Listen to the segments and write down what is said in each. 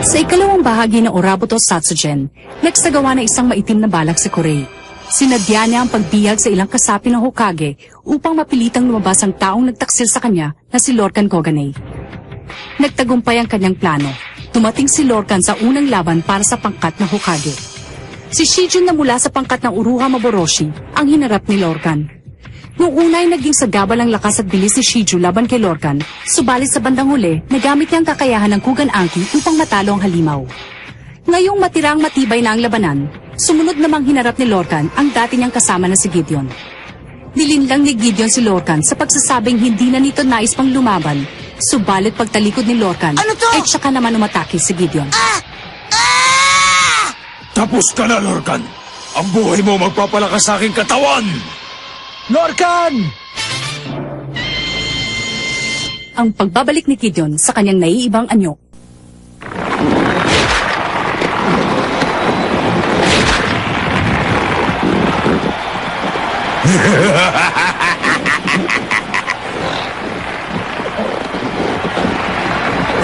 Sa ikalawang bahagi ng Orabuto Satsugen, nagsagawa ng isang maitim na balak si Korei. Sinadya niya ang pagbihag sa ilang kasapi ng Hokage upang mapilitang lumabas ang taong nagtaksil sa kanya na si Lorcan Koganei. Nagtagumpay ang kanyang plano. Tumating si Lorcan sa unang laban para sa pangkat ng Hokage. Si Shijun na mula sa pangkat ng Uruha Maboroshi ang hinarap ni Lorcan. Noong una ay naging sagabal ang lakas at bilis ni Shiju laban kay Lorcan, subalit sa bandang huli, nagamit niya ang kakayahan ng Kugan Anki upang matalo ang halimaw. Ngayong matirang matibay na ang labanan, sumunod namang hinarap ni Lorcan ang dati niyang kasama na si Gideon. Nilinlang ni Gideon si Lorcan sa pagsasabing hindi na nito nais pang lumaban, subalit pagtalikod ni Lorcan, ay tsaka naman umatake si Gideon. Tapos ka na, Lorcan! Ang buhay mo magpapalakas sa aking katawan! Lorcan! Ang pagbabalik ni Gideon sa kanyang naiibang anyo.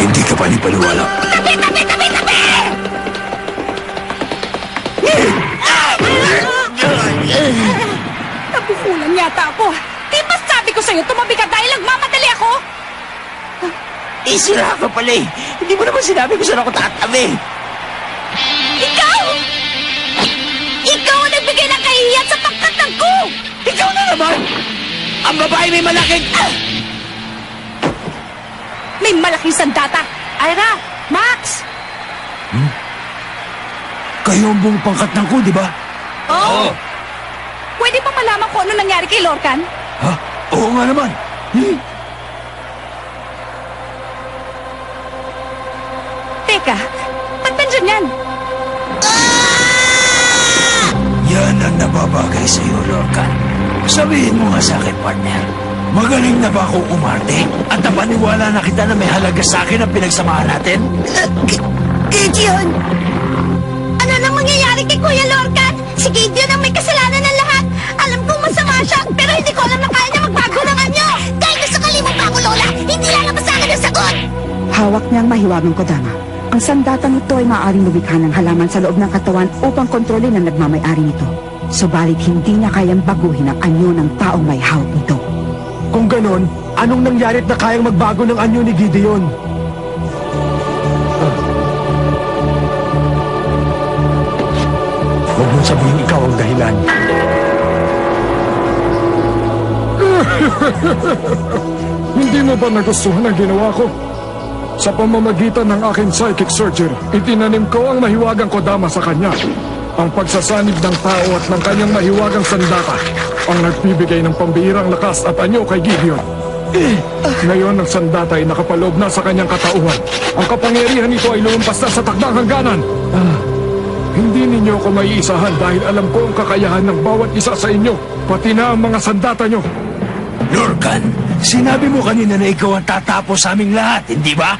Hindi ka panipaniwala. Nabukulan yata ako. Di ba sabi ko sa'yo, tumabi ka dahil nagmamadali ako? Sira ka pala eh. Hindi mo naman sinabi kung saan ako tatabi. Ikaw! Ikaw ang nagbigay ng kahihiyan sa pangkat ng ko! Ikaw na naman! Ang babae may malaking... May malaking sandata! Ira! Max! Kayo ang buong pangkat ng ko, di ba? Oo! Pwede pa malaman kung ano nangyari kay Lorcan? Ha? Oo nga naman. Teka, ba't nandyan yan? Yan ang nababagay sa iyo, Lorcan. Sabihin mo nga sa akin, partner. Magaling na ba akong umarte? At napaniwala na kita na may halaga sa akin ang pinagsamahan natin? Gideon! Ano nang mangyayari kay Kuya Lorcan? Si Gideon ang may kasalanan ng lahat. Alam kong masama siya, pero hindi ko alam na kaya niya magbago ng anyo. Dahil gusto kalimong pa ako, Lola, hindi lalabas sa akin ang sagot! Hawak niya ang mahiwagang kodama. Ang sandatang ito ay maaaring lumikha ng halaman sa loob ng katawan upang kontrolin ang nagmamay-ari nito. Subalit hindi niya kayang baguhin ang anyo ng taong may hawak nito. Kung ganon, anong nangyarit na kayang magbago ng anyo ni Gideon? Huwag mong sabihin ikaw ang dahilan. Hindi mo ba nagustuhan ang ginawa ko? Sa pamamagitan ng aking psychic surgery, itinanim ko ang mahiwagang kodama sa kanya. Ang pagsasanib ng tao at ng kanyang mahiwagang sandata ang nagbibigay ng pambihirang lakas at anyo kay Gideon. Ngayon ang sandata ay nakapaloob na sa kanyang katauhan. Ang kapangyarihan nito ay lumampas na sa takdang hangganan. Hindi ninyo ako maiisahan dahil alam ko ang kakayahan ng bawat isa sa inyo, pati na ang mga sandata nyo. Lorcan, sinabi mo kanina na ikaw ang tatapos sa aming lahat, hindi ba?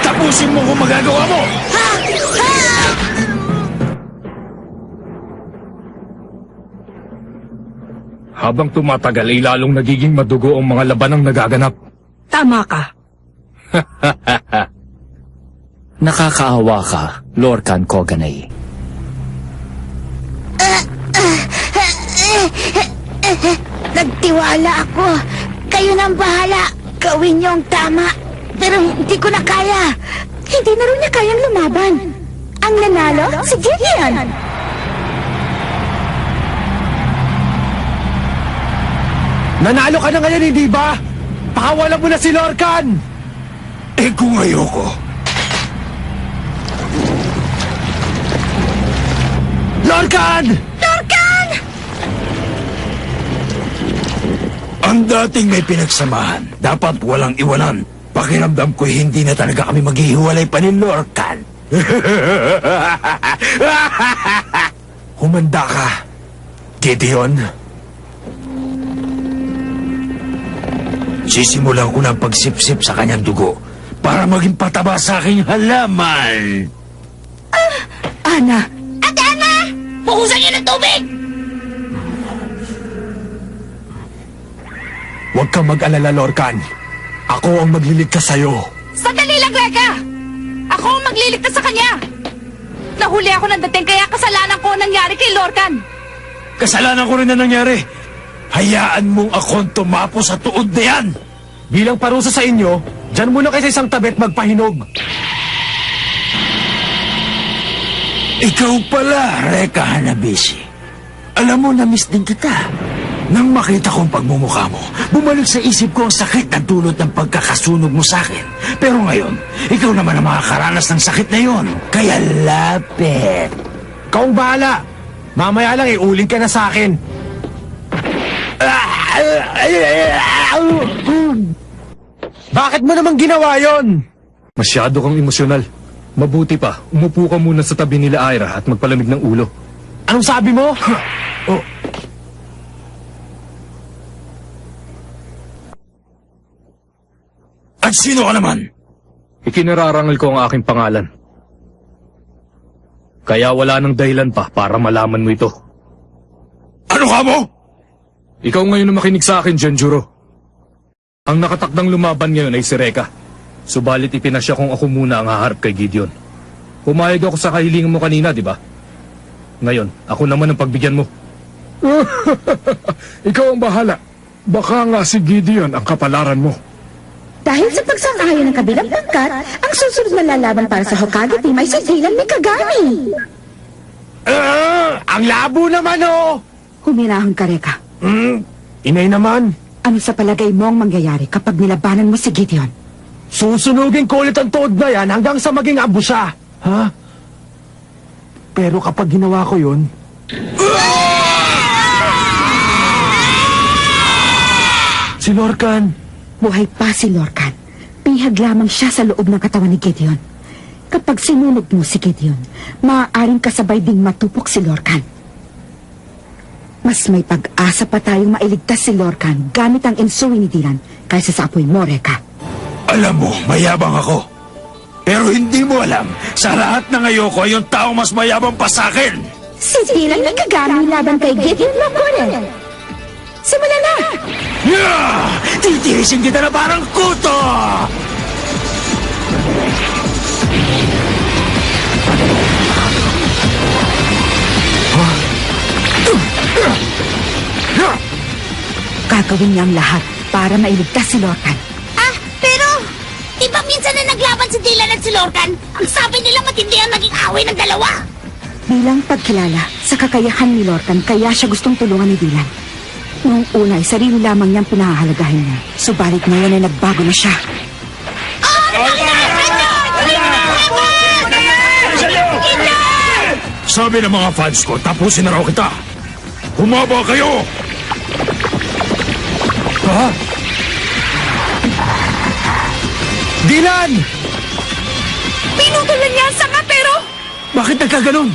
Tapusin mo kung magagawa mo! Habang tumatagal ay lalong nagiging madugo ang mga labanang nagaganap. Tama ka. Nakakaawa ka, Lorcan Koganei. Nagtiwala ako. Kayo nang bahala. Gawin niyo ang tama. Pero hindi ko na kaya. Hindi na rin niya kayang lumaban. Ang nanalo, si Gideon. Nanalo ka na ngayon, hindi ba? Pakawalan mo na si Lorcan! Eh kung ayoko. Lorcan! Lorcan! Ang dating may pinagsamahan, dapat walang iwanan. Pakiramdam ko hindi na talaga kami maghihiwalay pa ni Lorcan. Humanda ka, Gideon. Sisimulan ko ng pagsipsip sa kanyang dugo para maging pataba sa aking halaman. Ana! Ate Ana! Puhusan niyo ng tubig! Huwag kang mag-alala, Lorcan. Ako ang magliligtas sa'yo. Sandali lang, Reka! Ako ang magliligtas sa kanya! Nahuli ako ng dating kaya kasalanan ko ang nangyari kay Lorcan. Kasalanan ko rin na nangyari. Hayaan mong akong tumapo sa tuod na yan. Bilang parusa sa inyo, dyan muna kayo sa isang tabet magpahinog. Ikaw pala, Reka Hanabishi. Alam mo, na-miss din kita. Nang makita kong pagmumukha mo, bumalik sa isip ko ang sakit na dulot ng pagkakasunog mo sa akin. Pero ngayon, ikaw naman ang makakaranas ng sakit na yon. Kaya lapit. Ikaw ang bahala. Mamaya lang iuling ka na sa akin. Bakit mo naman ginawa yon? Masyado kang emosyonal. Mabuti pa, umupo ka muna sa tabi nila Ira at magpalamig ng ulo. Anong sabi mo? Oh. At sino ka naman? Ikinararangal ko ang aking pangalan. Kaya wala nang dahilan pa para malaman mo ito. Ano ka mo? Ikaw ngayon na makinig sa akin, Genjuro. Ang nakatakdang lumaban ngayon ay si Reka. Subalit ipinasya kong ako muna ang haharap kay Gideon. Pumayag ako sa kahilingan mo kanina, di ba? Ngayon, ako naman ang pagbigyan mo. Ikaw ang bahala. Baka nga si Gideon ang kapalaran mo. Dahil sa pagsang-ayon ng kabilang pangkat, ang susunod na lalaban para sa Hokage team ay si Dylan Mikagami. Ang labo naman, oh! Huminahon ka, Reka. Inay naman. Ano sa palagay mo ang mangyayari kapag nilabanan mo si Gideon? Susunugin ko ulit ang tuod na yan hanggang sa maging abo siya. Ha? Pero kapag ginawa ko yun... Si Lorcan. Buhay pa si Lorcan. Pihag lamang siya sa loob ng katawan ni Gideon. Kapag sinunog mo si Gideon, maaaring kasabay ding matupok si Lorcan. Mas may pag-asa pa tayong mailigtas si Lorcan gamit ang insuri ni Dylan kaysa sa apoy mo, Reka. Alam mo, mayabang ako. Pero hindi mo alam, sa lahat ng ayoko ay yung tao mas mayabang pa sa akin. Si Dylan Mikagami laban kay Gideon Locoren. Simula na! Yeah! Titiisin kita na parang kuto! Gagawin niya ang lahat para mailigtas si Lorcan. Ah, pero... Di ba minsan na naglaban si Dylan at si Lorcan? Ang sabi nila matindi ang naging away ng dalawa. Bilang pagkilala sa kakayahan ni Lorcan, kaya siya gustong tulungan ni Dylan. Noong una ay sarili lamang niyang pinahahalagahan niya. Subalit ngayon ay nagbago na siya. Sabi ng mga fans ko, tapusin na raw kita. Humaba kayo! Ha? Dylan! Pinutulan niya ang sanga pero... Bakit nagkaganon?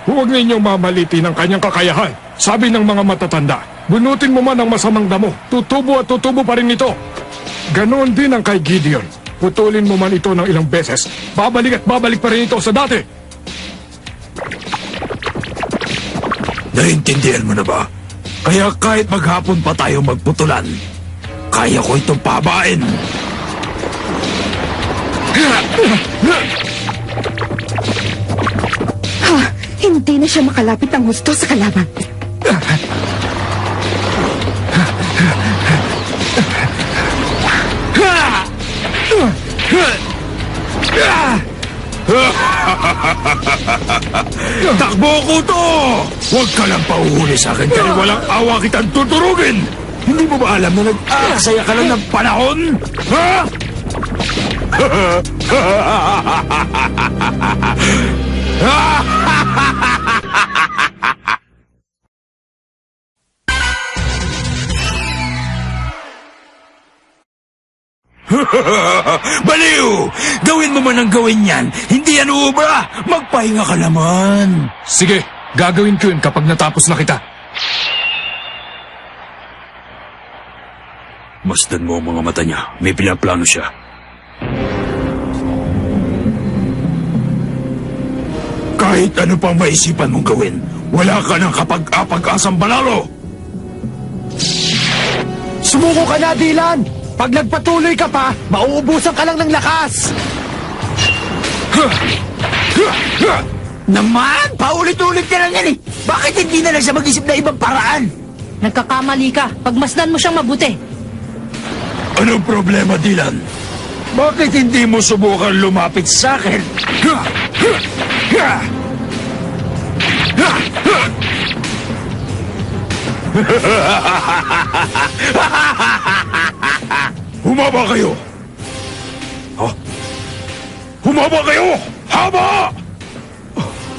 Huwag ninyong mamalitin ang kanyang kakayahan. Sabi ng mga matatanda, bunutin mo man ang masamang damo, tutubo at tutubo pa rin ito. Ganon din ang kay Gideon. Putulin mo man ito ng ilang beses, babalik at babalik pa rin ito sa dati. Naintindihan mo na ba? Kaya kahit maghapon pa tayo magputulan, kaya ko itong pabain. Ha! Hindi na siya makalapit ng husto sa kalaban. Takbo ko to! Huwag ka lang pauhuli sa akin kaya walang awa kitang tuturugin! Hindi mo ba alam na nag-aksaya ka lang ng panahon? Ha? Baliw! Gawin mo man ang gawin yan, hindi yan uubra! Magpahinga ka naman! Sige, gagawin ko yun kapag natapos na kita. Masdan mo ang mga mata niya. May pinaplano siya. Kahit ano pang maisipan mong gawin, wala ka ng kapag-apag-asang balalo! Sumuko ka na, Dylan! Pag nagpatuloy ka pa, mauubusan ka lang ng lakas! Naman! Paulit-ulit ka lang yan eh! Bakit hindi na lang siya mag-isip na ibang paraan? Nagkakamali ka. Pagmasdan mo siyang mabuti. Anong problema, Dylan? Bakit hindi mo subukan lumapit sa akin? Humaba kayo! Ha? Humaba kayo! Haba!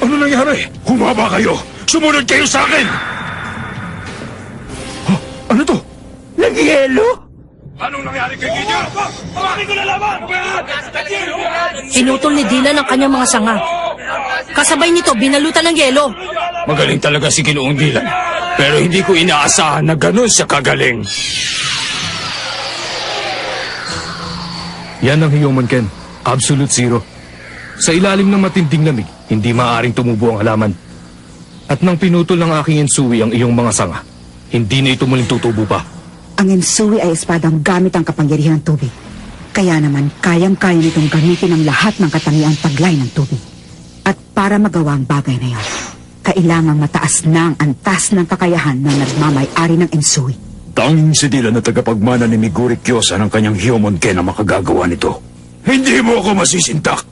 Ano nangyari? Humaba kayo! Sumunod kayo sa akin! Ano to? Nagyelo? Anong nangyari kay Gideon? Bakit ko nalaman? Pinutol ni Dylan ang kanyang mga sanga. Kasabay nito, binalutan ng yelo. Magaling talaga si Ginoong Dylan. Pero hindi ko inaasahan na ganun siya kagaling. Yan ang Human Ken. Absolute zero. Sa ilalim ng matinding lamig, hindi maaaring tumubo ang halaman. At nang pinutol ng aking Ensui ang iyong mga sanga, hindi na ito muling tutubo pa. Ang Ensui ay espadang gamit ang kapangyarihan ng tubig. Kaya naman, kayang-kaya nitong gamitin ang lahat ng katangiang taglay ng tubig. At para magawa ang bagay na yon, kailangang mataas na ang antas ng kakayahan ng nagmamay-ari ng Ensui. Tanging si Dylan na tagapagmana ni Miguri Kyosa ng kanyang Human Ken ang makagagawa nito. Hindi mo ako masisintak.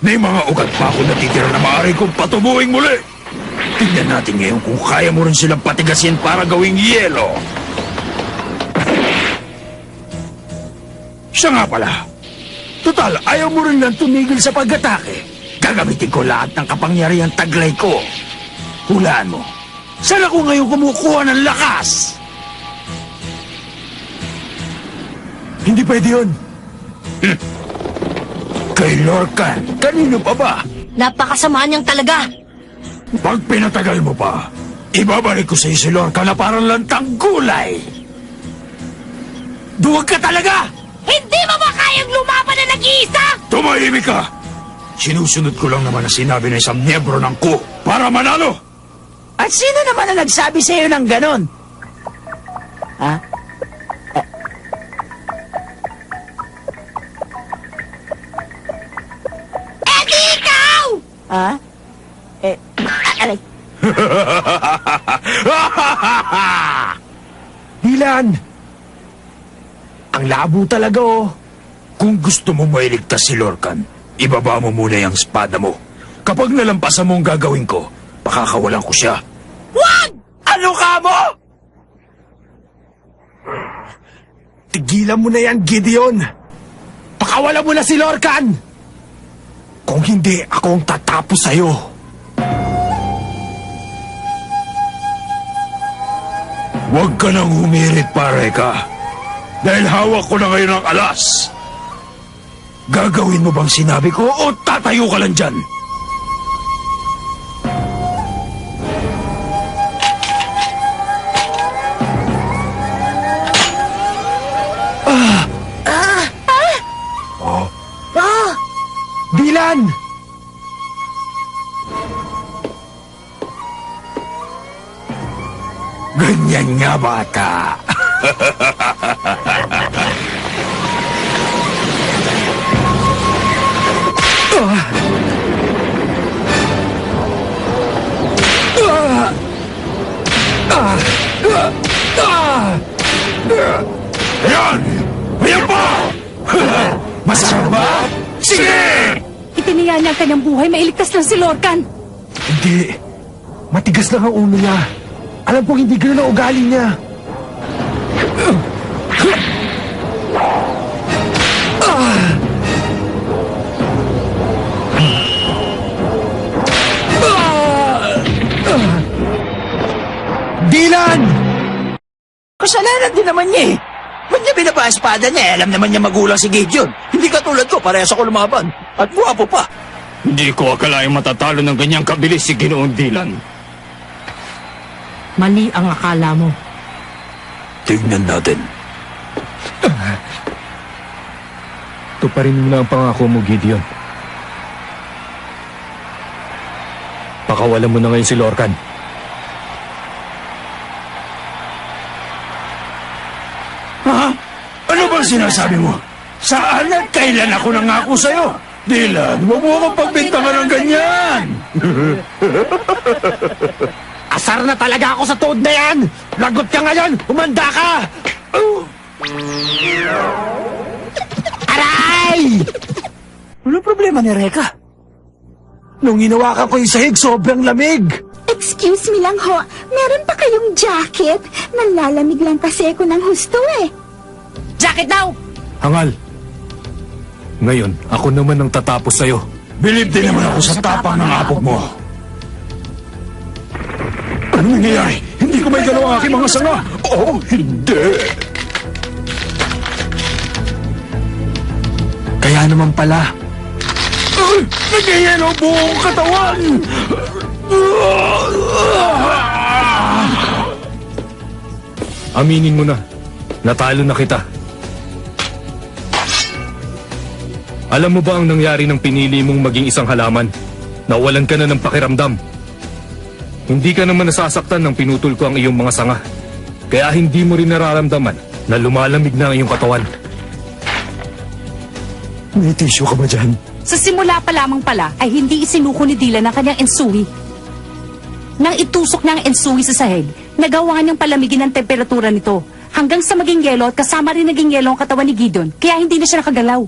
May mga ugat pa ako natitira na maaari kong patubuhin muli. Tingnan natin ngayon kung kaya mo rin silang patigasin para gawing yelo. Siya nga pala. Total, ayaw mo rin lang tumigil sa pag-atake. Gagamitin ko lahat ng kapangyarihang taglay ko. Hulaan mo. Saan ako ngayon kumukuha ng lakas? Hindi pwede yun. Kay Lorcan, kanino pa ba? Napakasamaan niyang talaga. Pag pinatagal mo pa, ibabalik ko sa iyo si Lorcan na parang lantang gulay. Duwag ka talaga! Hindi mo ba kayang lumaban na nag-iisa? Tumahimik ka! Sinusunod ko lang naman ang sinabi ng isang miyembro ng ko para manalo! At sino naman ang nagsabi sa iyo ng ganon? Ha? Di ikaw! Ha? Aray. Dylan! Ang labo talaga, oh. Kung gusto mo mailigtas si Lorcan, ibaba mo muna yung espada mo. Kapag nalampasan mo ang gagawin ko, pakakawalan ko siya. Wag! Ano ka mo? Tigilan mo na yan, Gideon! Pakawala mo na si Lorcan! Kung hindi, ako ang tatapos sa'yo. Huwag ka nang humirit, pare ka. Dahil hawak ko na ngayon ang alas. Gagawin mo bang sinabi ko o tatayo ka lang dyan? Dylan! Ganyan nga, bata. Yan! Ayan pa! Masarap ba? Sige! Itiniya niya ang kanyang buhay, mailigtas lang si Lorcan. Hindi. Matigas lang ang ulo niya. Alam kong hindi gano'n ang ugali niya. Dylan! Kasalanan din naman niya eh. Ba't niya binaba ang espada niya? Alam naman niya magulang si Gideon. Hindi katulad ko, parehas ako lumaban. At buwapo pa. Hindi ko akalaing matatalo ng ganyang kabilis si Ginoong Dylan. Mali ang akala mo. Tignan natin. Tuparin mo na ang pangako mo, Gideon. Pakawalan mo na ngayon si Lorcan. Ha? Ano bang sinasabi mo? Saan at kailan ako nangako sa'yo? Dylan, huwag mo akong pagbintangan ng ganyan! Asar na talaga ako sa toad na yan! Lagot ka ngayon! Humanda ka! Aray! Ano problema ni Reka? Nung hinawakan ko yung sahig, sobrang lamig! Excuse me lang ho, meron pa kayong jacket? Nalalamig lang kasi ako ng husto eh. Jacket daw! Hangal. Ngayon, ako naman ang tatapos sa'yo. Bilib din naman ako sa tapang ng apog mo. Ano nangyayari? Hindi ko may galaw ang aking mga sanga. Oh, hindi. Kaya naman pala, Nagyayelo ang buong katawan! Aminin mo na, natalo na kita. Alam mo ba ang nangyari nang pinili mong maging isang halaman? Nawalan ka na ng pakiramdam. Hindi ka naman nasasaktan nang pinutol ko ang iyong mga sanga. Kaya hindi mo rin nararamdaman na lumalamig na ang iyong katawan. may tissue ka ba dyan? Sa simula pa lamang pala ay hindi isinuko ni Dylan ang kanyang ensui. Nang itusok niya ang ensui sa sahig, nagawa niyang palamigin ang temperatura nito hanggang sa maging yelo at kasama rin naging yelo ang katawan ni Gideon kaya hindi na siya nakagalaw.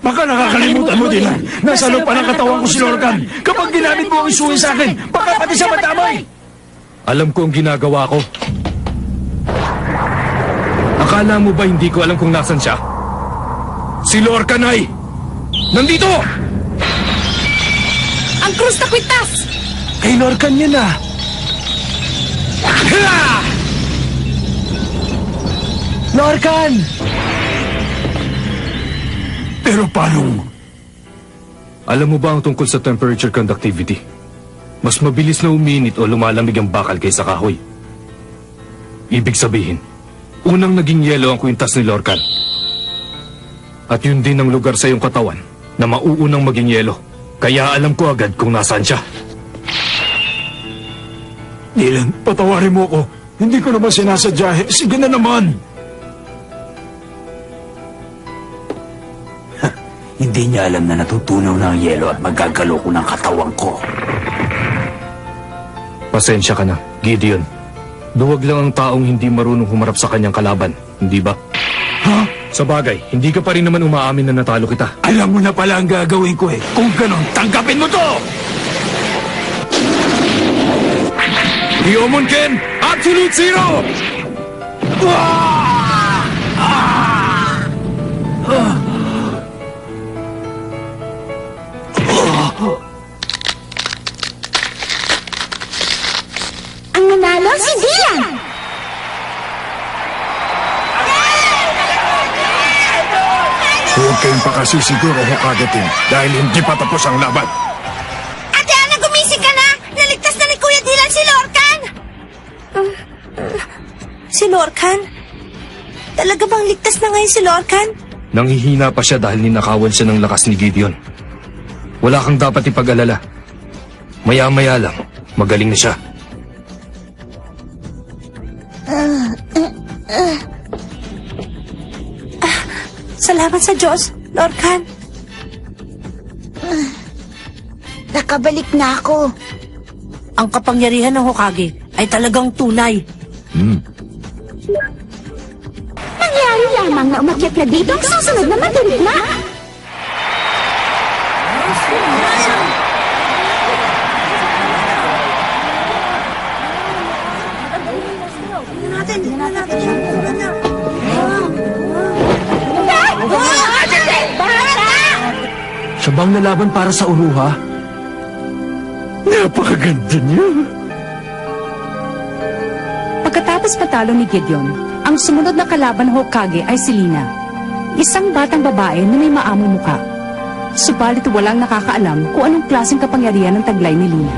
Baka nakakalimutan mo din. Nasa loob pa ng katawan ko si Lorcan. Kapag ginamit mo ang isuwi sa akin, baka pati siya madamay. Alam ko ang ginagawa ko. Akala mo ba hindi ko alam kung nasan siya? Si Lorcan ay nandito! Ang krus na kwintas! Kay Lorcan yun ah! Lorcan! Pero paano? Alam mo ba ang tungkol sa temperature conductivity? Mas mabilis na uminit o lumalamig ang bakal kaysa kahoy. Ibig sabihin, unang naging yelo ang kwintas ni Lorcan. At yun din ang lugar sa iyong katawan na mauunang maging yelo. Kaya alam ko agad kung nasaan siya. Dylan, patawarin mo ako. Hindi ko naman sinasadya. Sige na naman. Hindi niya alam na natutunaw na ang yelo at magagalo ko ng katawan ko. Pasensya ka na, Gideon. Duwag lang ang taong hindi marunong humarap sa kanyang kalaban, hindi ba? Ha? Sa bagay, hindi ka pa rin naman umaamin na natalo kita. Alam mo na pala ang gagawin ko eh. Kung ganon, tanggapin mo to! Hyomon Ken, Absolute Zero! Ang nanalo si Dylan! Huwag kayong pakasisiguro, Hokage Team, dahil hindi pa tapos ang laban. Ate Ana, gumising ka na! Naligtas na ni Kuya Dylan si Lorcan! Si Lorcan? Talaga bang ligtas na ngayon si Lorcan? Nanghihina pa siya dahil ninakawan siya ng lakas ni Gideon. Wala kang dapat ipag-alala. Maya-maya lang, magaling na siya. Salamat sa Diyos, Lorcan. Nakabalik na ako. Ang kapangyarihan ng Hokage ay talagang tunay. Nangyari lamang na umakyat na dito ang susunod na madirigma. Siya bang nalaban para sa Uruha? Napakaganda niya. Pagkatapos patalo ni Gideon, ang sumunod na kalaban ng Hokage ay si Lina. Isang batang babae na may maamong muka. Subalit walang nakakaalam kung anong klaseng kapangyarihan ng taglay ni Lina.